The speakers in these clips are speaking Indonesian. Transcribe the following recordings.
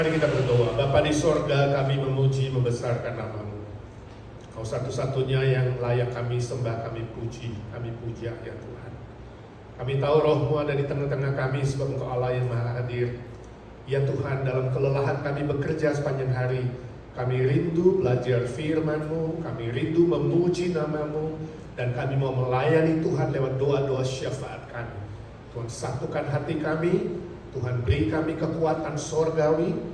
Mari kita berdoa. Bapa di sorga, kami memuji, membesarkan nama-Mu. Kau satu-satunya yang layak kami sembah, kami puji, kami puja ya Tuhan. Kami tahu Roh-Mu ada di tengah-tengah kami sebab Engkau Allah yang maha hadir. Ya Tuhan, dalam kelelahan kami bekerja sepanjang hari, kami rindu belajar firman-Mu, kami rindu memuji nama-Mu, dan kami mau melayani Tuhan lewat doa-doa syafaat kami. Tuhan, satukan hati kami, Tuhan beri kami kekuatan sorgawi,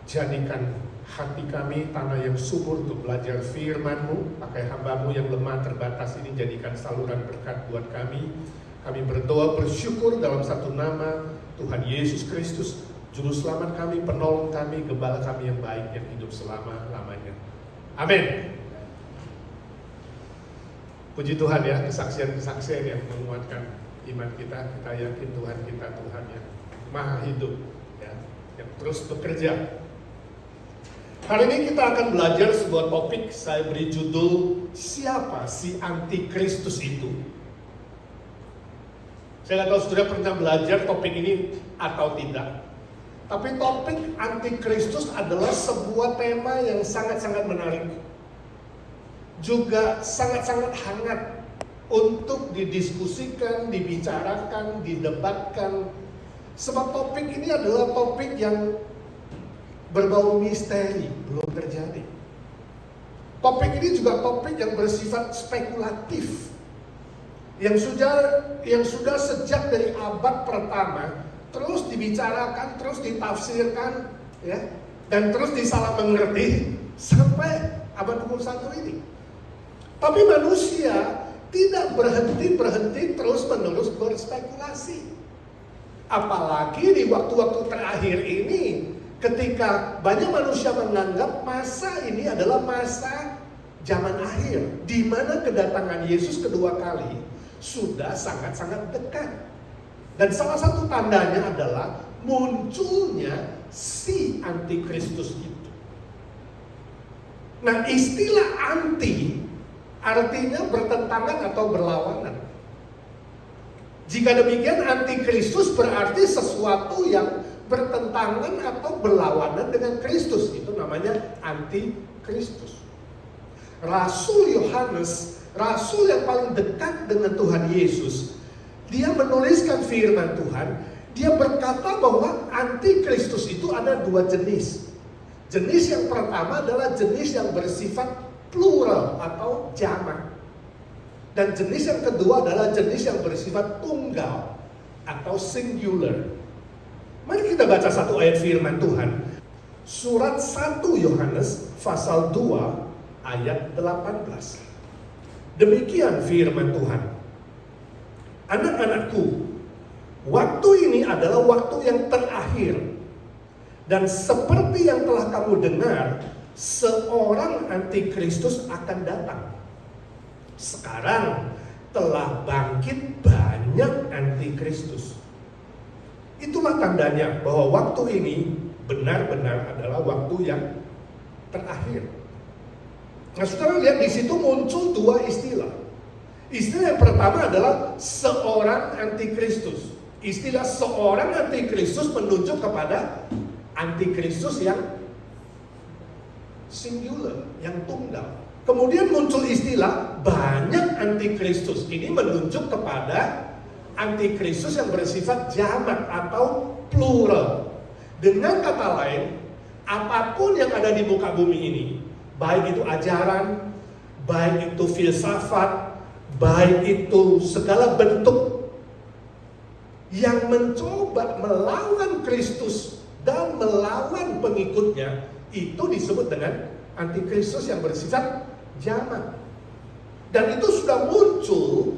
jadikan hati kami tanah yang subur untuk belajar firman-Mu. Pakai hamba-Mu yang lemah terbatas ini, jadikan saluran berkat buat kami. Kami berdoa bersyukur dalam satu nama, Tuhan Yesus Kristus, Juru Selamat kami, penolong kami, gembala kami yang baik, yang hidup selama-lamanya. Amin. Puji Tuhan ya, kesaksian-kesaksian yang menguatkan iman kita. Kita yakin Tuhan kita Tuhan yang maha hidup ya, yang terus bekerja. Hari ini kita akan belajar sebuah topik, saya beri judul, siapa si antikristus itu? Saya nggak tahu saudara pernah belajar topik ini atau tidak. Tapi topik antikristus adalah sebuah tema yang sangat-sangat menarik. Juga sangat-sangat hangat untuk didiskusikan, dibicarakan, didebatkan. Sebab topik ini adalah topik yang berbau misteri, belum terjadi. Topik ini juga topik yang bersifat spekulatif. Yang sudah sejak dari abad pertama terus dibicarakan, terus ditafsirkan, ya, dan terus disalah mengerti sampai abad 21 ini. Tapi manusia tidak berhenti terus-menerus berspekulasi. Apalagi di waktu-waktu terakhir ini, ketika banyak manusia menganggap masa ini adalah masa zaman akhir, di mana kedatangan Yesus kedua kali sudah sangat-sangat dekat. Dan salah satu tandanya adalah munculnya si antikristus itu. Nah, istilah anti artinya bertentangan atau berlawanan. Jika demikian, antikristus berarti sesuatu yang bertentangan atau berlawanan dengan Kristus. Itu namanya antikristus. Rasul Yohanes, rasul yang paling dekat dengan Tuhan Yesus, dia menuliskan firman Tuhan. Dia berkata bahwa antikristus itu ada dua jenis. Jenis yang pertama adalah jenis yang bersifat plural atau jamak. Dan jenis yang kedua adalah jenis yang bersifat tunggal atau singular. Mari kita baca satu ayat firman Tuhan. Surat 1 Yohanes pasal 2 ayat 18. Demikian firman Tuhan. Anak-anakku, waktu ini adalah waktu yang terakhir. Dan seperti yang telah kamu dengar, seorang antikristus akan datang. Sekarang telah bangkit banyak antikristus. Itulah tandanya bahwa waktu ini benar-benar adalah waktu yang terakhir. Nah, saudara lihat di situ muncul dua istilah. Istilah yang pertama adalah seorang antikristus. Istilah seorang antikristus menunjuk kepada antikristus yang singular, yang tunggal. Kemudian muncul istilah banyak antikristus. Ini menunjuk kepada antikristus yang bersifat jamak atau plural. Dengan kata lain, apapun yang ada di muka bumi ini, baik itu ajaran, baik itu filsafat, baik itu segala bentuk yang mencoba melawan Kristus dan melawan pengikutnya, itu disebut dengan antikristus yang bersifat jamak. Dan itu sudah muncul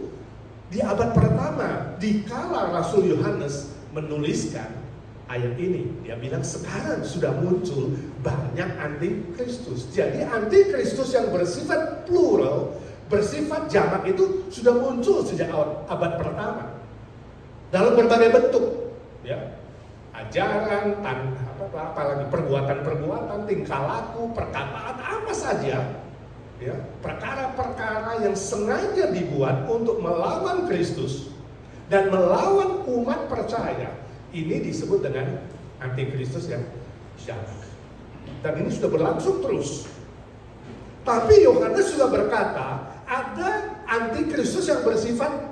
di abad pertama, dikala Rasul Yohanes menuliskan ayat ini. Dia bilang sekarang sudah muncul banyak antikristus. Jadi antikristus yang bersifat plural, bersifat jamak itu sudah muncul sejak abad pertama dalam berbagai bentuk, ya, ajaran, apalagi perbuatan-perbuatan, tingkah laku, perkataan, apa saja, ya, perkara-perkara yang sengaja dibuat untuk melawan Kristus dan melawan umat percaya. Ini disebut dengan antikristus yang jamak. Dan ini sudah berlangsung terus. Tapi Yohanes sudah berkata, ada antikristus yang bersifat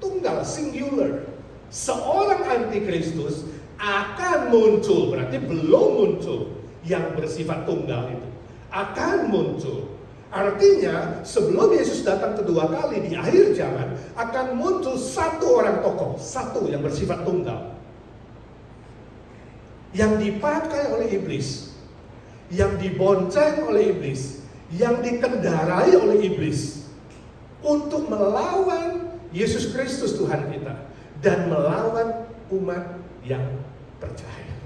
tunggal, singular. Seorang antikristus akan muncul, berarti belum muncul yang bersifat tunggal itu. Akan muncul. Artinya sebelum Yesus datang kedua kali di akhir zaman, akan muncul satu orang tokoh, satu yang bersifat tunggal, yang dipakai oleh iblis, yang dibonceng oleh iblis, yang dikendarai oleh iblis untuk melawan Yesus Kristus Tuhan kita dan melawan umat yang percaya.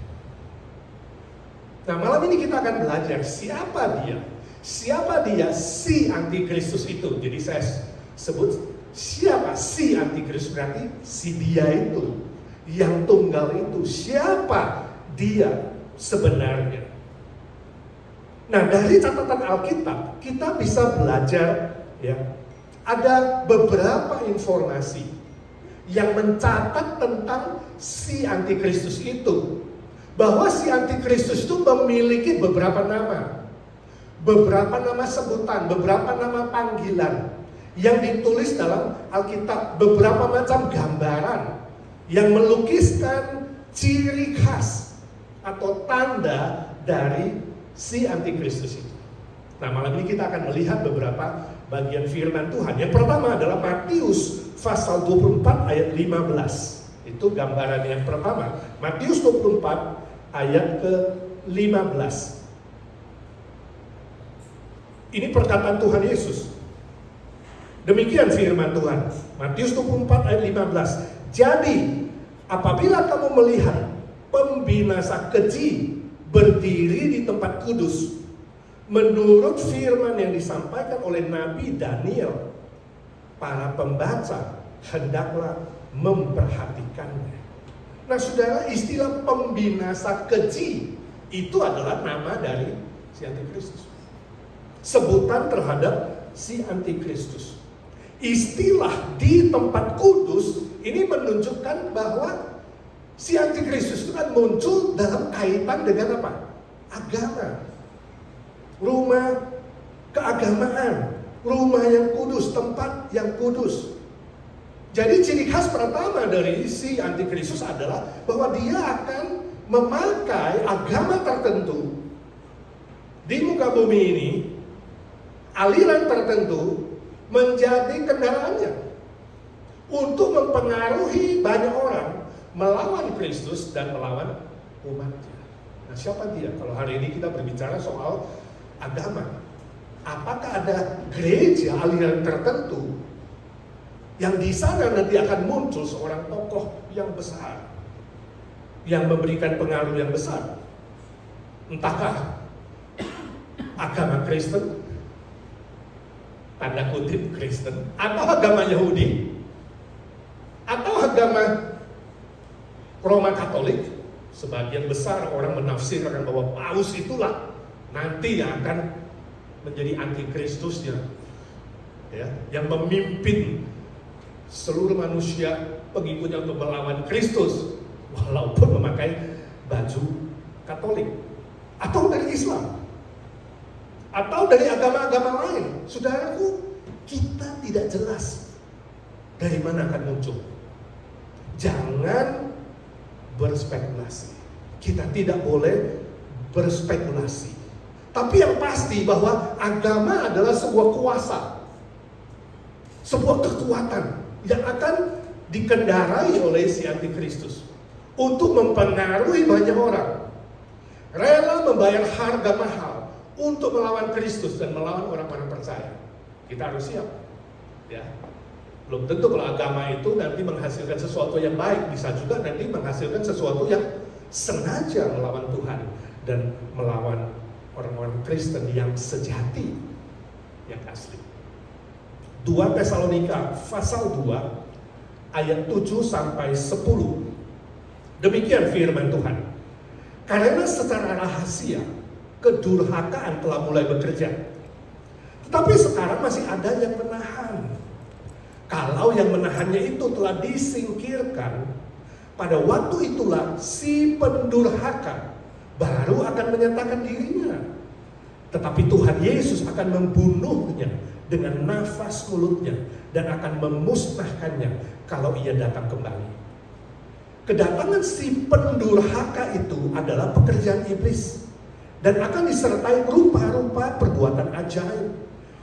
Nah, malam ini kita akan belajar siapa dia. Siapa dia si antikristus itu. Jadi saya sebut siapa si antikristus, berarti si dia itu, yang tunggal itu. Siapa dia sebenarnya? Nah, dari catatan Alkitab kita bisa belajar, ya, ada beberapa informasi yang mencatat tentang si antikristus itu, bahwa si antikristus itu memiliki beberapa nama, beberapa nama sebutan, beberapa nama panggilan yang ditulis dalam Alkitab, beberapa macam gambaran yang melukiskan ciri khas atau tanda dari si antikristus itu. Nah, malam ini kita akan melihat beberapa bagian firman Tuhan. Yang pertama adalah Matius pasal 24 ayat 15. Itu gambaran yang pertama. Matius 24 ayat ke-15. Ini perkataan Tuhan Yesus. Demikian firman Tuhan. Matius 24 ayat 15. Jadi, apabila kamu melihat pembinasa keji berdiri di tempat kudus, menurut firman yang disampaikan oleh Nabi Daniel, para pembaca hendaklah memperhatikannya. Nah, saudara, istilah pembinasa keji itu adalah nama dari si antikristus. Sebutan terhadap si antikristus. Istilah di tempat kudus ini menunjukkan bahwa si antikristus itu kan muncul dalam kaitan dengan apa? Agama. Rumah keagamaan, rumah yang kudus, tempat yang kudus. Jadi ciri khas pertama dari si antikristus adalah bahwa dia akan memakai agama tertentu di muka bumi ini, aliran tertentu menjadi kendaraannya untuk mempengaruhi banyak orang melawan Kristus dan melawan umatnya. Nah, siapa dia? Kalau hari ini kita berbicara soal agama, apakah ada gereja aliran tertentu yang di sana nanti akan muncul seorang tokoh yang besar, yang memberikan pengaruh yang besar? Entahkah agama Kristen, tanda kutip Kristen, atau agama Yahudi, atau agama Roma Katolik? Sebagian besar orang menafsirkan bahwa Paus itulah nanti yang akan menjadi antikristusnya, ya, yang memimpin seluruh manusia pengikutnya untuk melawan Kristus, walaupun memakai baju Katolik, atau dari Islam, atau dari agama-agama lain. Saudaraku, kita tidak jelas dari mana akan muncul. Jangan berspekulasi. Kita tidak boleh berspekulasi. Tapi yang pasti bahwa agama adalah sebuah kuasa, sebuah kekuatan yang akan dikendarai oleh si antikristus untuk mempengaruhi banyak orang, rela membayar harga mahal untuk melawan Kristus dan melawan orang-orang percaya. Kita harus siap, ya. Belum tentu kalau agama itu nanti menghasilkan sesuatu yang baik, bisa juga nanti menghasilkan sesuatu yang sengaja melawan Tuhan dan melawan orang-orang Kristen yang sejati, yang asli. 2 Tesalonika pasal 2 ayat 7 sampai 10. Demikian firman Tuhan. Karena secara rahasia kedurhakaan telah mulai bekerja, tetapi sekarang masih ada yang menahan. Kalau yang menahannya itu telah disingkirkan, pada waktu itulah si pendurhaka baru akan menyatakan dirinya. Tetapi Tuhan Yesus akan membunuhnya dengan nafas mulutnya dan akan memusnahkannya kalau ia datang kembali. Kedatangan si pendurhaka itu adalah pekerjaan iblis dan akan disertai rupa-rupa perbuatan ajaib,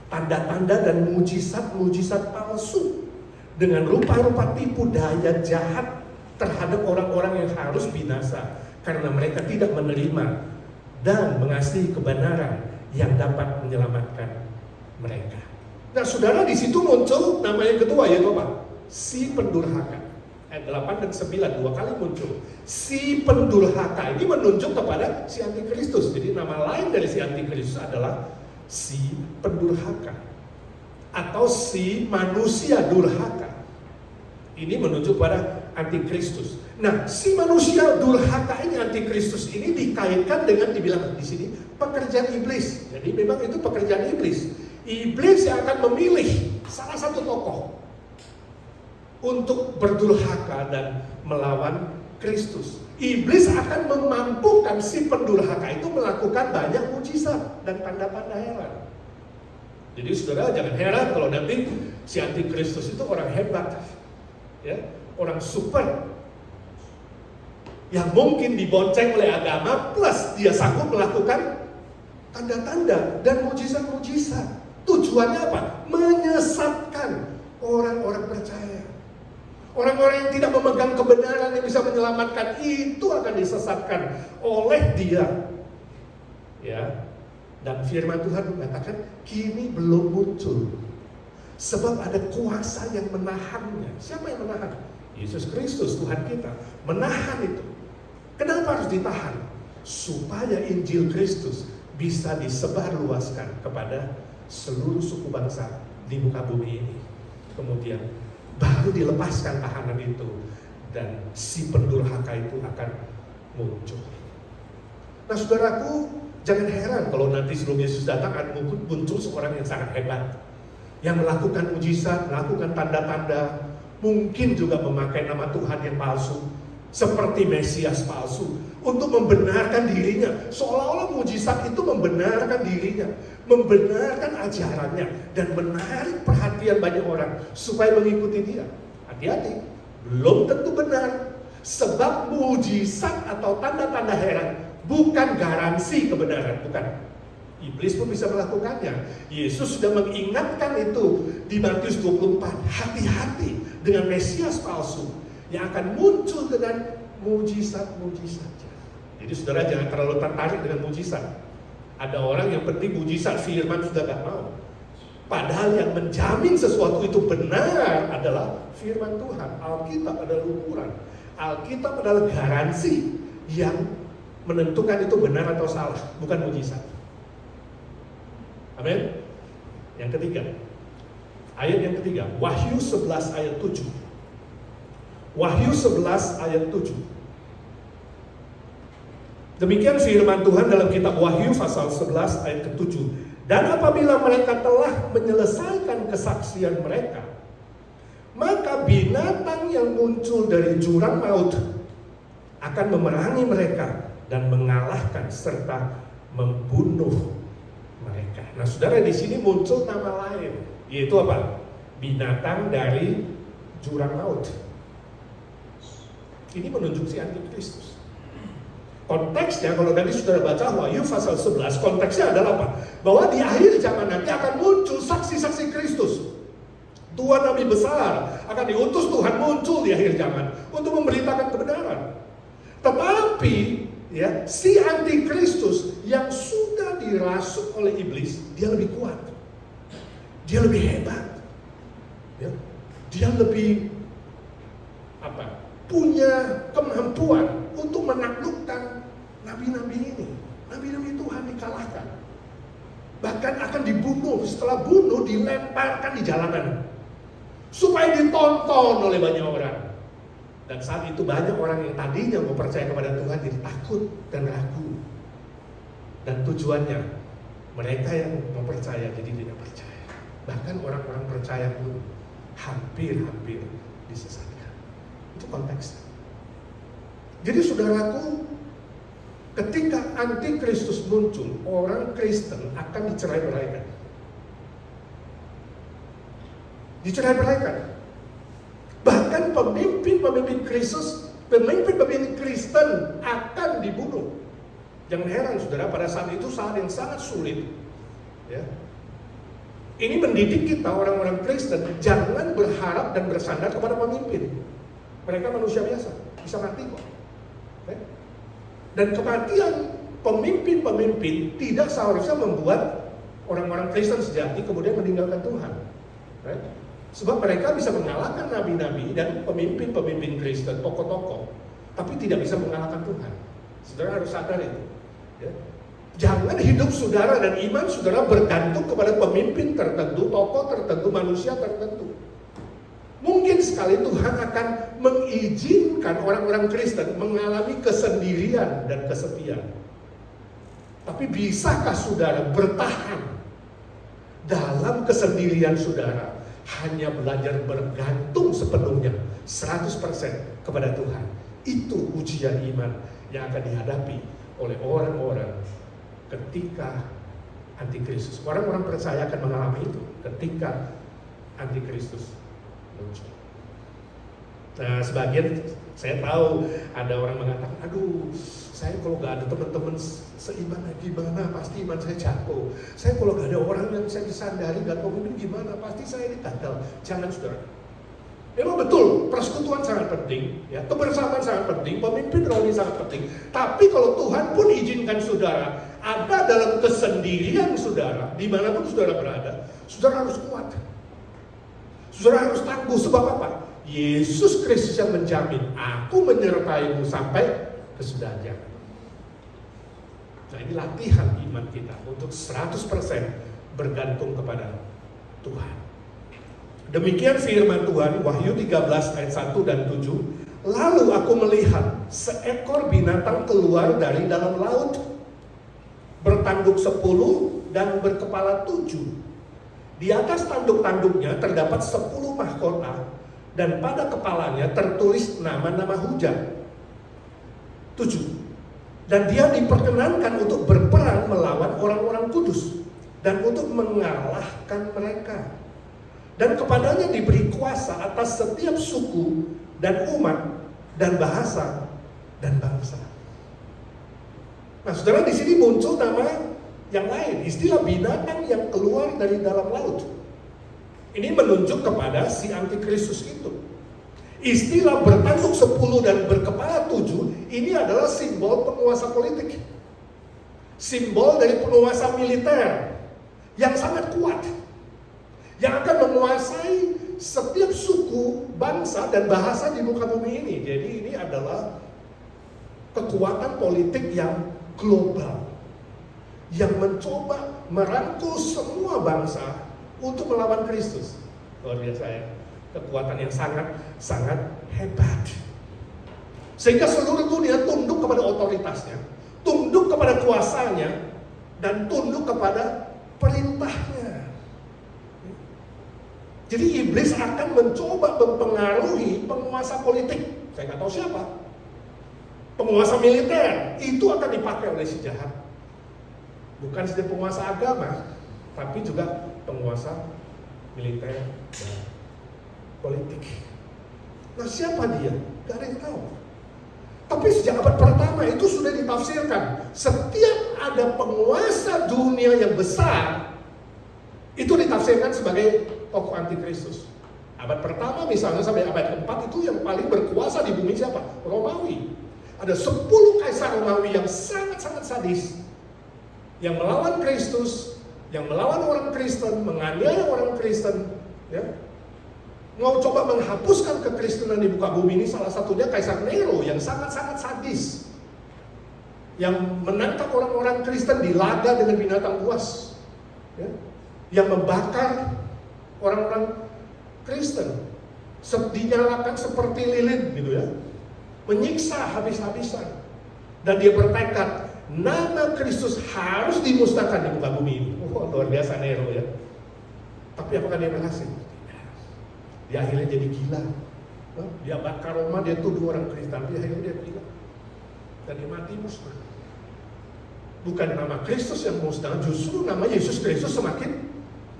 tanda-tanda dan mujizat-mujizat palsu dengan rupa-rupa tipu daya jahat terhadap orang-orang yang harus binasa karena mereka tidak menerima dan mengasihi kebenaran yang dapat menyelamatkan mereka. Nah, saudara, di situ muncul nama yang kedua, yaitu apa? Si pendurhaka. Ayat 8 dan 9 dua kali muncul. Si pendurhaka ini menunjuk kepada si antikristus. Jadi nama lain dari si antikristus adalah si pendurhaka atau si manusia durhaka. Ini menunjuk pada antikristus. Nah, si manusia durhaka ini, antikristus ini dikaitkan dengan, dibilang di sini, pekerjaan iblis. Jadi memang itu pekerjaan iblis. Iblis yang akan memilih salah satu tokoh untuk berdurhaka dan melawan Kristus. Iblis akan memampukan si pendurhaka itu melakukan banyak mujizat dan tanda-tanda heran. Jadi saudara jangan heran kalau nanti si antikristus itu orang hebat, ya, orang super, yang mungkin dibonceng oleh agama, plus dia sanggup melakukan tanda-tanda dan mujizat-mujizat. Tujuannya apa? Menyesatkan orang-orang percaya. Orang-orang yang tidak memegang kebenaran yang bisa menyelamatkan itu akan disesatkan oleh dia. Ya. Dan firman Tuhan mengatakan kini belum muncul. Sebab ada kuasa yang menahannya. Siapa yang menahan? Yesus Kristus, Tuhan kita. Menahan itu. Kenapa harus ditahan? Supaya Injil Kristus bisa disebarluaskan kepada seluruh suku bangsa di muka bumi ini. Kemudian baru dilepaskan tahanan itu dan si pendurhaka itu akan muncul. Nah, saudaraku, jangan heran kalau nanti sebelum Yesus datang akan muncul seorang yang sangat hebat, yang melakukan mujizat, melakukan tanda-tanda, mungkin juga memakai nama Tuhan yang palsu, seperti Mesias palsu, untuk membenarkan dirinya. Seolah-olah mujizat itu membenarkan dirinya, membenarkan ajarannya, dan menarik perhatian banyak orang supaya mengikuti dia. Hati-hati, belum tentu benar. Sebab mujizat atau tanda-tanda heran bukan garansi kebenaran, bukan. Iblis pun bisa melakukannya. Yesus sudah mengingatkan itu di Matius 24. Hati-hati dengan Mesias palsu yang akan muncul dengan mujizat-mujizatnya. Jadi saudara jangan terlalu tertarik dengan mujizat. Ada orang yang penting mujizat firman sudah gak mau. Padahal yang menjamin sesuatu itu benar adalah firman Tuhan. Alkitab adalah ukuran. Alkitab adalah garansi yang menentukan itu benar atau salah, bukan mujizat. Amin. Yang ketiga, ayat yang ketiga, Wahyu 11 ayat 7. Wahyu 11 ayat 7. Demikian firman Tuhan dalam kitab Wahyu pasal 11 ayat ke-7. Dan apabila mereka telah menyelesaikan kesaksian mereka, maka binatang yang muncul dari jurang maut akan memerangi mereka dan mengalahkan serta membunuh mereka. Nah, saudara, di sini muncul nama lain, yaitu apa? Binatang dari jurang maut. Ini menunjuk si antikristus. Konteksnya kalau tadi saudara baca Wahyu pasal 11, konteksnya adalah apa? Bahwa di akhir zaman nanti akan muncul saksi-saksi Kristus. Tuhan Nabi besar akan diutus Tuhan muncul di akhir zaman untuk memberitakan kebenaran. Tetapi ya, si antikristus yang sudah dirasuk oleh iblis, dia lebih kuat, dia lebih hebat, ya, dia lebih punya kemampuan untuk menaklukkan nabi-nabi ini. Nabi-nabi Tuhan dikalahkan, bahkan akan dibunuh. Setelah bunuh dilemparkan di jalanan supaya ditonton oleh banyak orang. Dan saat itu banyak orang yang tadinya mau percaya kepada Tuhan jadi takut dan ragu. Dan tujuannya mereka yang mau percaya jadi tidak percaya. Bahkan orang-orang percaya pun hampir-hampir disesatkan. Itu konteksnya. Jadi saudaraku, ketika antikristus muncul, orang Kristen akan dicerai-beraikan. Dicerai-beraikan. Bahkan pemimpin-pemimpin Kristus, pemimpin-pemimpin Kristen akan dibunuh. Jangan heran saudara, pada saat itu saat yang sangat sulit. Ya. Ini mendidik kita orang-orang Kristen, jangan berharap dan bersandar kepada pemimpin. Mereka manusia biasa, bisa mati kok. Ya. Dan kematian pemimpin-pemimpin tidak seharusnya membuat orang-orang Kristen sejati kemudian meninggalkan Tuhan. Ya. Sebab mereka bisa mengalahkan nabi-nabi dan pemimpin-pemimpin Kristen, tokoh-tokoh, tapi tidak bisa mengalahkan Tuhan. Saudara harus sadar itu. Ya. Jangan hidup saudara dan iman saudara bergantung kepada pemimpin tertentu, tokoh tertentu, manusia tertentu. Mungkin sekali Tuhan akan mengizinkan orang-orang Kristen mengalami kesendirian dan kesepian. Tapi bisakah saudara bertahan dalam kesendirian saudara? Hanya belajar bergantung sepenuhnya 100% kepada Tuhan. Itu ujian iman yang akan dihadapi oleh orang-orang ketika antikristus. Orang-orang percaya akan mengalami itu ketika antikristus muncul. Nah, sebagian saya tahu ada orang mengatakan, aduh, saya kalau gak ada teman-teman seiman gimana, pasti iman saya jatuh. Saya kalau gak ada orang yang saya disandari, gak pemimpin gimana, pasti saya gagal. Jangan saudara. Memang betul, persekutuan sangat penting, ya, kebersamaan sangat penting, pemimpin rohani sangat penting. Tapi kalau Tuhan pun izinkan saudara ada dalam kesendirian saudara, dimanapun saudara berada, saudara harus kuat. Saudara harus tangguh, sebab apa? Yesus Kristus yang menjamin, aku menyertaimu sampai kesudahan zaman. Nah, ini latihan iman kita untuk 100% bergantung kepada Tuhan. Demikian firman Tuhan, Wahyu 13 ayat 1 dan 7. Lalu aku melihat seekor binatang keluar dari dalam laut, bertanduk 10 dan berkepala 7. Di atas tanduk-tanduknya terdapat 10 mahkota, dan pada kepalanya tertulis nama-nama hujan. 7. Dan dia diperkenankan untuk berperang melawan orang-orang kudus dan untuk mengalahkan mereka. Dan kepadanya diberi kuasa atas setiap suku dan umat dan bahasa dan bangsa. Nah, saudara, di sini muncul nama yang lain, istilah binatang yang keluar dari dalam laut. Ini menunjuk kepada si antikristus itu. Istilah bertanduk 10 dan berkepala 7 ini adalah simbol penguasa politik. Simbol dari penguasa militer yang sangat kuat, yang akan menguasai setiap suku, bangsa, dan bahasa di muka bumi ini. Jadi ini adalah kekuatan politik yang global, yang mencoba merangkul semua bangsa untuk melawan Kristus. Luar biasa ya, kekuatan yang sangat hebat. Sehingga seluruh dunia tunduk kepada otoritasnya, tunduk kepada kuasanya, dan tunduk kepada perintahnya. Jadi iblis akan mencoba mempengaruhi penguasa politik. Saya nggak tahu siapa. Penguasa militer itu akan dipakai oleh si jahat. Bukan saja penguasa agama, tapi juga penguasa militer dan politik. Nah, siapa dia? Gak ada yang tahu. Tapi sejak abad pertama itu sudah ditafsirkan. Setiap ada penguasa dunia yang besar, itu ditafsirkan sebagai tokoh antikristus. Abad pertama misalnya sampai abad keempat itu yang paling berkuasa di bumi siapa? Romawi. Ada 10 kaisar Romawi yang sangat-sangat sadis, yang melawan Kristus, yang melawan orang Kristen, menganiaya orang Kristen, ya. Mau coba menghapuskan kekristenan di muka bumi ini. Salah satunya Kaisar Nero yang sangat-sangat sadis, yang menangkap orang-orang Kristen di laga dengan binatang buas, ya. Yang membakar orang-orang Kristen, dinyalakan seperti lilin gitu ya, menyiksa habis-habisan. Dan dia bertekad, nama Kristus harus dimusnahkan di muka bumi ini. Luar biasa Nero ya. Tapi apakah dia berhasil? Dia akhirnya jadi gila. Dia bakar Roma, dia tuduh orang Kristen, tapi akhirnya dia gila. Dan dia mati musnah. bukan nama Kristus yang musnah, justru nama Yesus Kristus semakin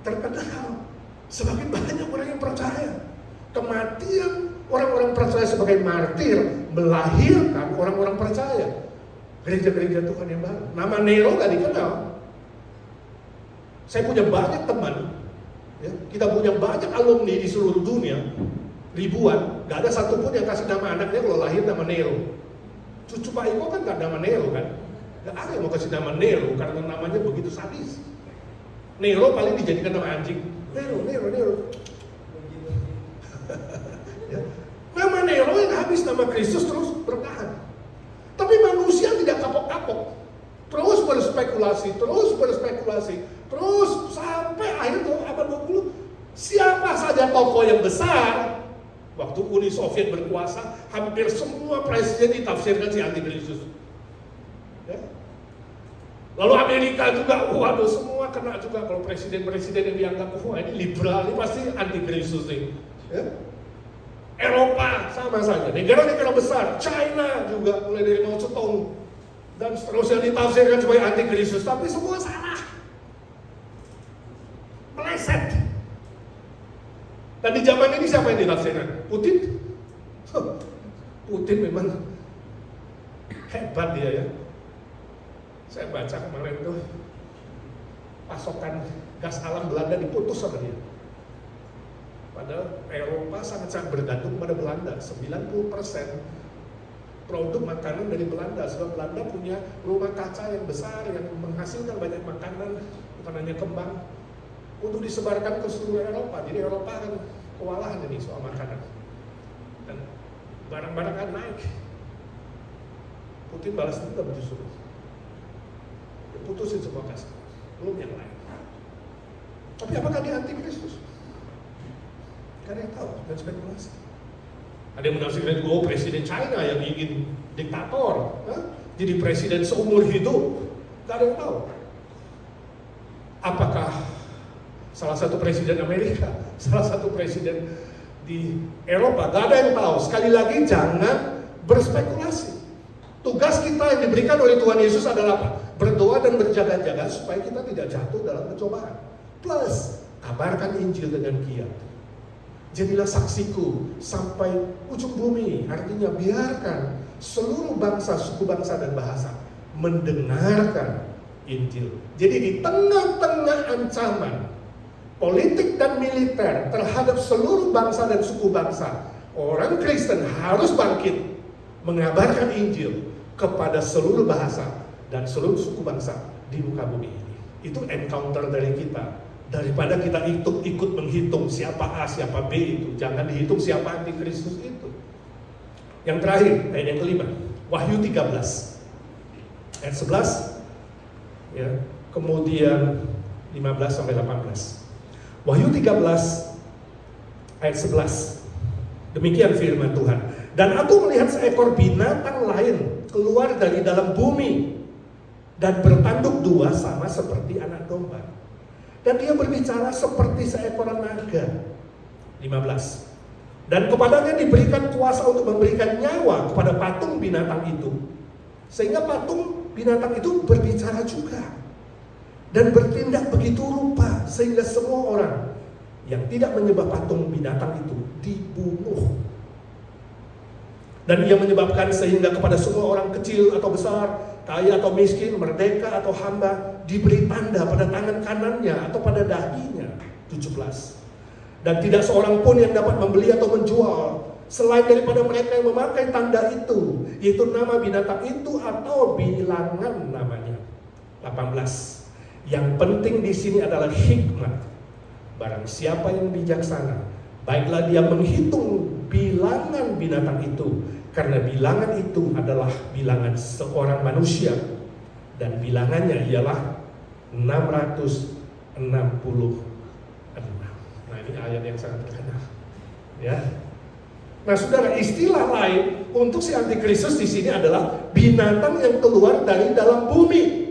terkenal. Semakin banyak orang yang percaya. Kematian orang-orang percaya sebagai martir melahirkan orang-orang percaya. Gereja-gereja Tuhan yang baru. Nama Nero gak dikenal. Saya punya banyak teman, ya, kita punya banyak alumni di seluruh dunia, ribuan, gak ada satupun yang kasih nama anaknya kalau lahir nama Nero. Cucu Pak Iko kan gak nama Nero kan? Gak ada yang mau kasih nama Nero karena namanya begitu sadis. Nero paling dijadikan nama anjing. Nero. Ya. Nama Nero yang habis nama Kristus terus bertahan. Tapi manusia tidak kapok-kapok. Terus berspekulasi, terus sampai akhir abad 20. Siapa saja tokoh yang besar, waktu Uni Soviet berkuasa, hampir semua presiden ditafsirkan si antikristus. Ya. Lalu Amerika juga, waduh semua kena juga kalau presiden-presiden yang dianggap ini liberal, ini pasti antikristus nih. Ya. Eropa sama saja, negara-negara besar, China juga mulai dari Mao Zedong dan seterusnya ditafsirkan sebagai antikristus, tapi semua salah, meleset. Dan di zaman ini siapa yang ditafsirkan? Putin? Putin memang hebat dia ya. Saya baca kemarin tuh pasokan gas alam Belanda diputus sama dia. Padahal Eropa sangat-sangat bergantung pada Belanda. 90% produk makanan dari Belanda. Sebab Belanda punya rumah kaca yang besar yang menghasilkan banyak makanan, bukan hanya kembang, untuk disebarkan ke seluruh Eropa. Jadi Eropa kan kewalahan ini soal makanan. Dan barang-barang kan naik. Putin balas dendam justru. Dia putusin semua gas, belum yang lain. Tapi apakah dia anti Kristus? Karena yang tahu, dan spekulasi. Ada yang menafsirkan, presiden China yang ingin diktator, jadi presiden seumur hidup. Gak ada yang tahu. Apakah salah satu presiden Amerika, salah satu presiden di Eropa, gak ada yang tahu. Sekali lagi jangan berspekulasi. Tugas kita yang diberikan oleh Tuhan Yesus adalah apa? Berdoa dan berjaga-jaga supaya kita tidak jatuh dalam pencobaan. Plus, kabarkan Injil dengan giat. Jadilah saksiku sampai ujung bumi. Artinya biarkan seluruh bangsa, suku bangsa dan bahasa mendengarkan Injil. Jadi di tengah-tengah ancaman politik dan militer terhadap seluruh bangsa dan suku bangsa, orang Kristen harus bangkit mengabarkan Injil kepada seluruh bahasa dan seluruh suku bangsa di muka bumi ini. Itu encounter dari kita. Daripada kita ikut menghitung siapa A, siapa B itu. Jangan dihitung siapa antikristus itu. Yang terakhir, ayat yang kelima, Wahyu 13 ayat 11 ya, kemudian 15 sampai 18. Wahyu 13 ayat 11. Demikian firman Tuhan. Dan aku melihat seekor binatang lain keluar dari dalam bumi dan bertanduk dua sama seperti anak domba. Dan dia berbicara seperti seekor naga. 15. Dan kepadanya diberikan kuasa untuk memberikan nyawa kepada patung binatang itu, sehingga patung binatang itu berbicara juga dan bertindak begitu rupa, sehingga semua orang yang tidak menyembah patung binatang itu dibunuh. Dan ia menyebabkan sehingga kepada semua orang kecil atau besar, kaya atau miskin, merdeka atau hamba, diberi tanda pada tangan kanannya atau pada dahinya. 17. Dan tidak seorang pun yang dapat membeli atau menjual selain daripada mereka yang memakai tanda itu, yaitu nama binatang itu atau bilangan namanya. 18. Yang penting di sini adalah hikmat. Barang siapa yang bijaksana, baiklah dia menghitung bilangan binatang itu, karena bilangan itu adalah bilangan seorang manusia, dan bilangannya ialah 666. Nah, ini ayat yang sangat terkenal ya. Nah saudara, istilah lain untuk si antikristus di sini adalah binatang yang keluar dari dalam bumi.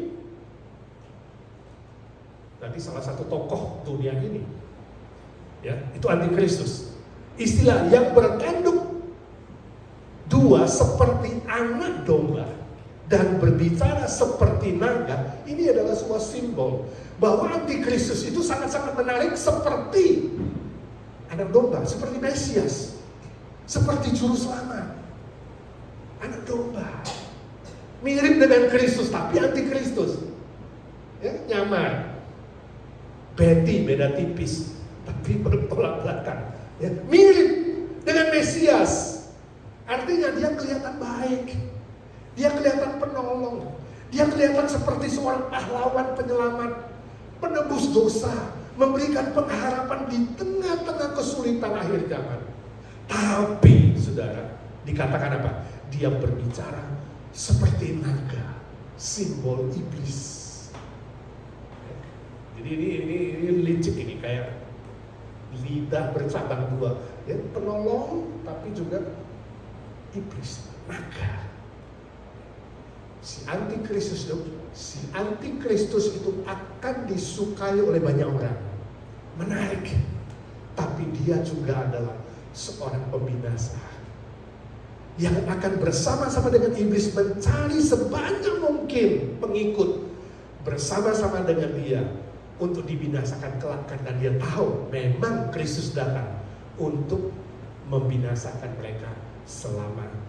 Nanti salah satu tokoh dunia ini ya, itu antikristus. Istilah yang bertanduk dua seperti anak domba dan berbicara seperti naga, ini adalah sebuah simbol bahwa antikristus itu sangat-sangat menarik seperti anak domba, seperti Mesias, seperti juru selamat. Anak domba mirip dengan Kristus tapi antikristus, ya, nyamar. Betty beda tipis tapi bertolak belakang, ya, mirip dengan Mesias. Artinya dia kelihatan baik, dia kelihatan penolong, dia kelihatan seperti seorang pahlawan penyelamat, penebus dosa, memberikan pengharapan di tengah-tengah kesulitan akhir zaman. Tapi saudara, dikatakan apa? Dia berbicara seperti naga, simbol iblis. Jadi ini licik, ini kayak lidah bercabang dua, ya, penolong tapi juga iblis, naga. Si antikristus itu akan disukai oleh banyak orang, menarik, tapi dia juga adalah seorang pembinasa yang akan bersama-sama dengan iblis mencari sebanyak mungkin pengikut bersama-sama dengan dia untuk dibinasakan kelak, karena dia tahu memang Kristus datang untuk membinasakan mereka selama-lamanya.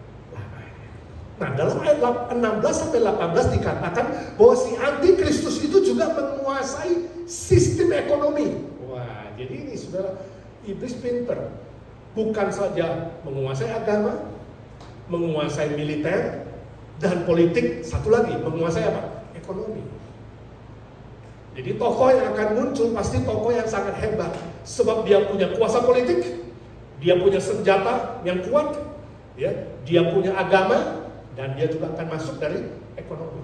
Nah, dalam ayat 16-18 dikatakan bahwa si antikristus itu juga menguasai sistem ekonomi. Wah, jadi ini saudara, iblis pinter. Bukan saja menguasai agama, menguasai militer dan politik, satu lagi menguasai apa? Ekonomi. Jadi tokoh yang akan muncul pasti tokoh yang sangat hebat, sebab dia punya kuasa politik, dia punya senjata yang kuat, ya, dia punya agama, dan dia juga akan masuk dari ekonomi.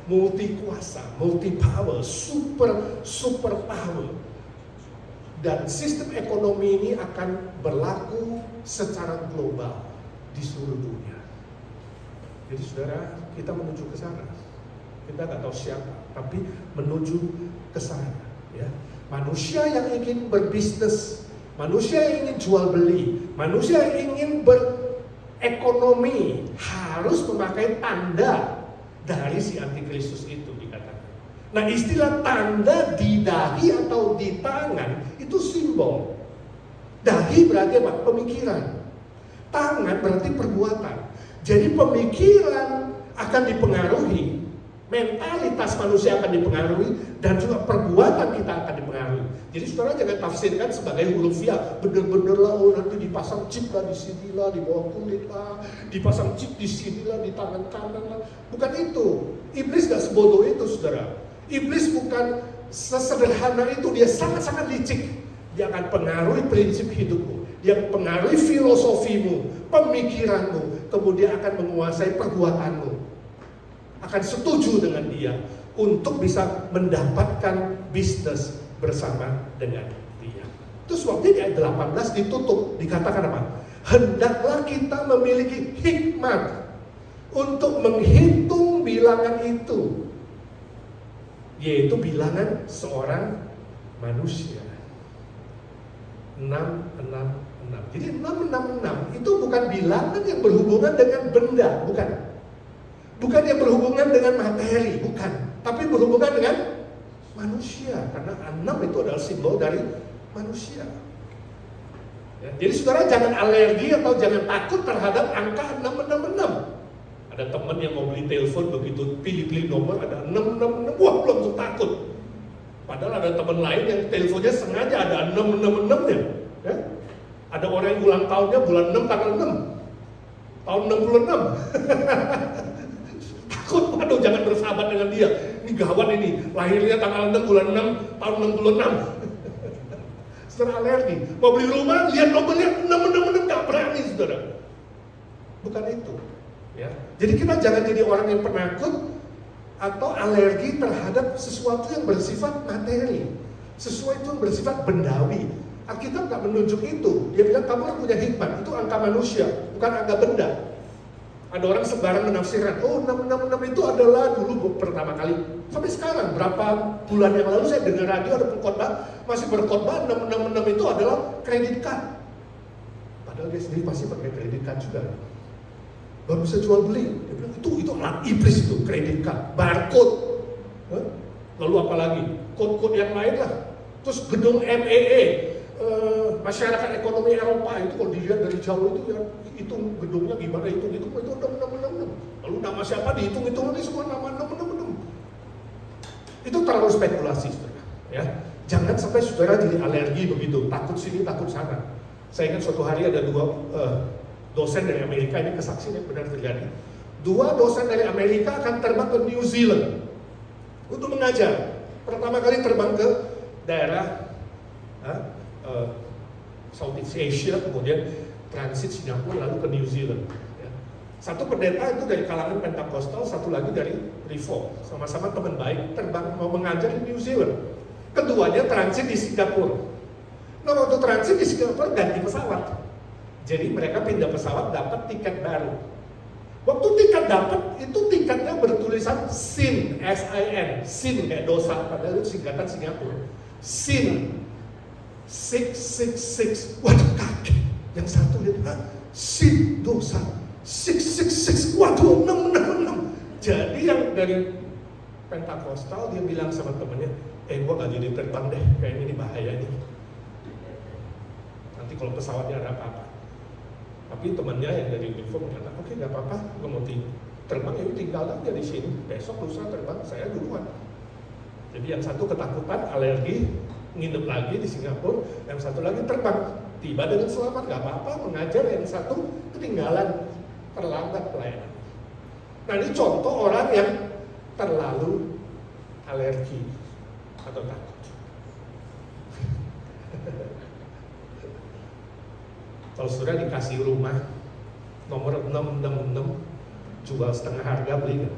Multi kuasa, multi power, super power. Dan sistem ekonomi ini akan berlaku secara global di seluruh dunia. Jadi saudara, kita menuju ke sana. Kita nggak tahu siapa, tapi menuju ke sana. Ya. Manusia yang ingin berbisnis, manusia yang ingin jual beli, manusia yang ingin berekonomi harus memakai tanda dari si antikristus itu, dikatakan. Nah, istilah tanda di dahi atau di tangan itu simbol. Dahi berarti apa? Pemikiran. Tangan berarti perbuatan. Jadi pemikiran akan dipengaruhi, mentalitas manusia akan dipengaruhi, dan juga perbuatan kita akan dipengaruhi. Jadi saudara jangan tafsirkan sebagai huruf ya, bener-bener lah, oh nanti dipasang chip lah di sini lah, di bawah kulit lah, dipasang chip di sini lah, di tangan kanan lah. Bukan itu. Iblis gak sebodoh itu saudara. Iblis bukan sesederhana itu, dia sangat-sangat licik. Dia akan pengaruhi prinsip hidupmu, dia akan pengaruhi filosofimu, pemikiranmu, kemudian akan menguasai perbuatanmu. Akan setuju dengan dia untuk bisa mendapatkan bisnis bersama dengan dia. Itu sebabnya di ayat 18 ditutup, dikatakan apa? Hendaklah kita memiliki hikmat untuk menghitung bilangan itu, yaitu bilangan seorang manusia. 666. Jadi 666 itu bukan bilangan yang berhubungan dengan benda, bukan. Bukan yang berhubungan dengan materi, bukan. Tapi berhubungan dengan manusia, karena 6 itu adalah simbol dari manusia. Ya, jadi saudara jangan alergi atau jangan takut terhadap angka 666. Ada teman yang mau beli telepon, begitu pilih-pilih nomor ada 666, wah langsung takut. Padahal ada teman lain yang teleponnya sengaja ada 666-nya. Ya? Ada orang yang ulang tahunnya bulan 6 tanggal 6. Tahun 66. Takut, waduh jangan bersahabat dengan dia. Ini gawat ini, lahirnya tanggal 6 bulan 6 tahun 66. Saudara alergi. Mau beli rumah, lihat nomornya 666, gak berani saudara. Bukan itu. Ya. Jadi kita jangan jadi orang yang penakut atau alergi terhadap sesuatu yang bersifat materi, sesuatu yang bersifat bendawi. Alkitab tak menunjuk itu. Dia bilang kamu punya hikmat, itu angka manusia, bukan angka benda. Ada orang sembarang menafsirkan, oh 666 itu adalah dulu pertama kali. Sampai sekarang, berapa bulan yang lalu saya dengar radio ada pengkhotbah, masih berkhotbah 666 itu adalah kredit card. Padahal dia sendiri pasti pakai kredit card juga. baru bisa jual beli. Dia bilang itu alat iblis itu, kredit card, barcode. Lalu apa lagi? Kode-kode yang lain lah. Terus gedung MEE, masyarakat ekonomi Eropa itu kalau dilihat dari jauh itu ya, hitung gedungnya gimana, hitung itu 6. Lalu nama siapa dihitung ini semua nama 6. Itu terlalu spekulasi, saudara. Ya, jangan sampai saudara jadi alergi begitu, takut sini takut sana. Saya ingat suatu hari ada 2 dosen dari Amerika, ini kesaksian yang benar terjadi. 2 dosen dari Amerika akan terbang ke New Zealand untuk mengajar. Pertama kali terbang ke daerah Southeast Asia, kemudian transit Singapura, lalu ke New Zealand. Ya. Satu pendeta itu dari kalangan Pentakosta, satu lagi dari Reform. Sama-sama teman baik, terbang mau mengajar di New Zealand. Keduanya transit di Singapura. Nah, waktu transit di Singapura ganti pesawat. Jadi mereka pindah pesawat, dapat tiket baru. Waktu tiket dapat, itu tiketnya bertulisan SIN, S-I-N, SIN kayak dosa, padahal itu singkatan Singapura. SIN 666. Waduh, kaget. Yang satu lihat, SIN dosa 666. Waduh, 666. Jadi yang dari Pentakostal dia bilang sama temennya, gua gak jadi terbang deh, kayaknya ini bahaya nih. Nanti kalau pesawatnya ada apa-apa. Tapi temannya yang dari Info mengatakan, oke, nggak apa-apa, gue mau terbang, ya tinggal aja di sini. Besok lusa terbang, saya duluan. Jadi yang satu ketakutan, alergi, nginep lagi di Singapura, yang satu lagi terbang, tiba dengan selamat, nggak apa-apa, mengajar. Yang satu ketinggalan, terlambat pelayanan. Nah, ini contoh orang yang terlalu alergi atau takut. Kalau sudah dikasih rumah nomor 666, jual setengah harga, beli nggak?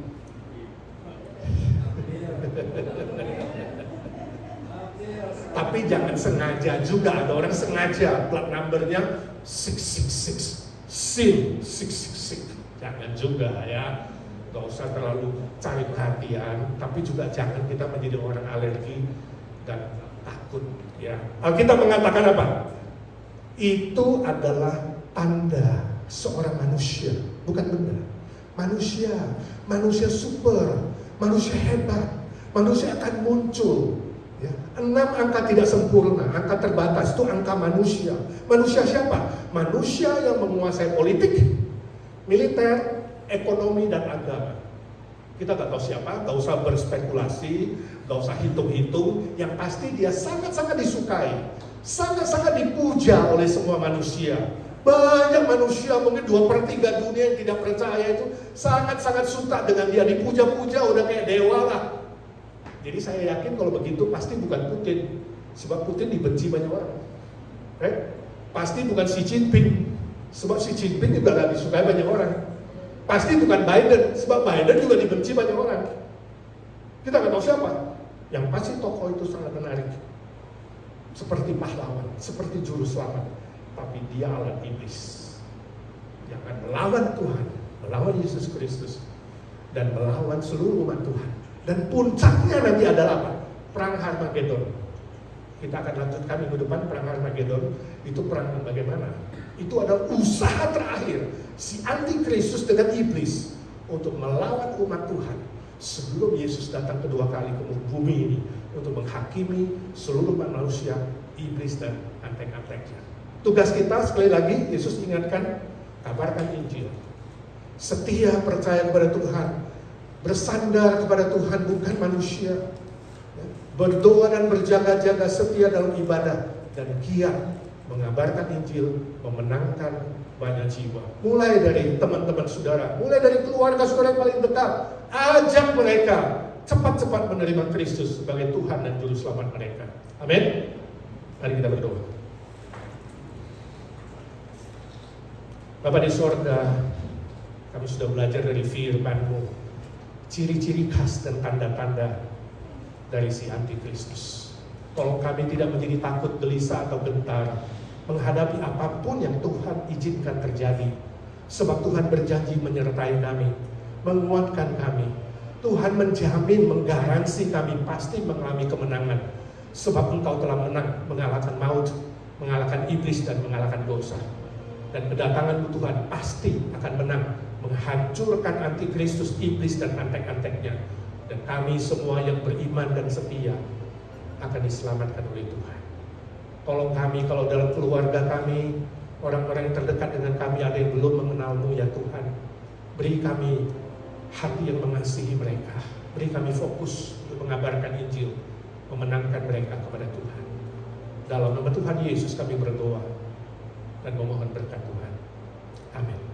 Tapi jangan sengaja juga, ada orang sengaja plat numbernya 666, SIN 666. Jangan juga ya, nggak usah terlalu cari perhatian, tapi juga jangan kita menjadi orang alergi dan takut ya. Alkitab mengatakan apa? Itu adalah tanda seorang manusia, bukan benda. Manusia super, manusia hebat, manusia akan muncul. Ya. 6 angka tidak sempurna, angka terbatas, itu angka manusia. Manusia siapa? Manusia yang menguasai politik, militer, ekonomi, dan agama. Kita gak tahu siapa, gak usah berspekulasi, gak usah hitung-hitung. Yang pasti dia sangat-sangat disukai, sangat-sangat dipuja oleh semua manusia. Banyak manusia, mungkin 2/3 dunia yang tidak percaya itu sangat-sangat suka dengan dia, dipuja-puja, udah kayak dewa lah. Jadi saya yakin kalau begitu pasti bukan Putin, sebab Putin dibenci banyak orang. Right? Pasti bukan Xi Jinping, sebab Xi Jinping juga gak disukai banyak orang. Pasti bukan Biden, sebab Biden juga dibenci banyak orang. Kita nggak tahu siapa. Yang pasti tokoh itu sangat menarik, seperti pahlawan, seperti juru selamat. Tapi dia alat iblis yang akan melawan Tuhan, melawan Yesus Kristus, dan melawan seluruh umat Tuhan. Dan puncaknya nanti adalah apa? Perang Harmagedon. Kita akan lanjutkan minggu depan perang Harmagedon. Itu perang bagaimana? Itu adalah usaha terakhir si antikristus dengan iblis untuk melawan umat Tuhan sebelum Yesus datang kedua kali ke bumi ini untuk menghakimi seluruh manusia, iblis dan antek-anteknya. Tugas kita sekali lagi, Yesus ingatkan, kabarkan Injil. Setia percaya kepada Tuhan, bersandar kepada Tuhan bukan manusia. Berdoa dan berjaga-jaga, setia dalam ibadah, dan giat mengabarkan Injil, memenangkan banyak jiwa. Mulai dari teman-teman saudara, mulai dari keluarga saudara yang paling dekat, ajak mereka cepat-cepat menerima Kristus sebagai Tuhan dan Juru Selamat mereka. Amin. Mari kita berdoa. Bapa di sorga, kami sudah belajar dari firman-Mu, ciri-ciri khas dan tanda-tanda dari si antikristus. Tolong kami tidak menjadi takut, gelisah, atau gentar menghadapi apapun yang Tuhan izinkan terjadi. Sebab Tuhan berjanji menyertai kami, menguatkan kami. Tuhan menjamin, menggaransi kami pasti mengalami kemenangan. Sebab Engkau telah menang, mengalahkan maut, mengalahkan iblis, dan mengalahkan dosa. Dan kedatangan Tuhan pasti akan menang menghancurkan antikristus, iblis dan antek-anteknya. Dan kami semua yang beriman dan setia akan diselamatkan oleh Tuhan. Tolong kami kalau dalam keluarga kami, orang-orang yang terdekat dengan kami ada yang belum mengenal-Mu ya Tuhan. Beri kami hati yang mengasihi mereka. Beri kami fokus untuk mengabarkan Injil, memenangkan mereka kepada Tuhan. Dalam nama Tuhan Yesus kami berdoa dan memohon berkat Tuhan. Amin.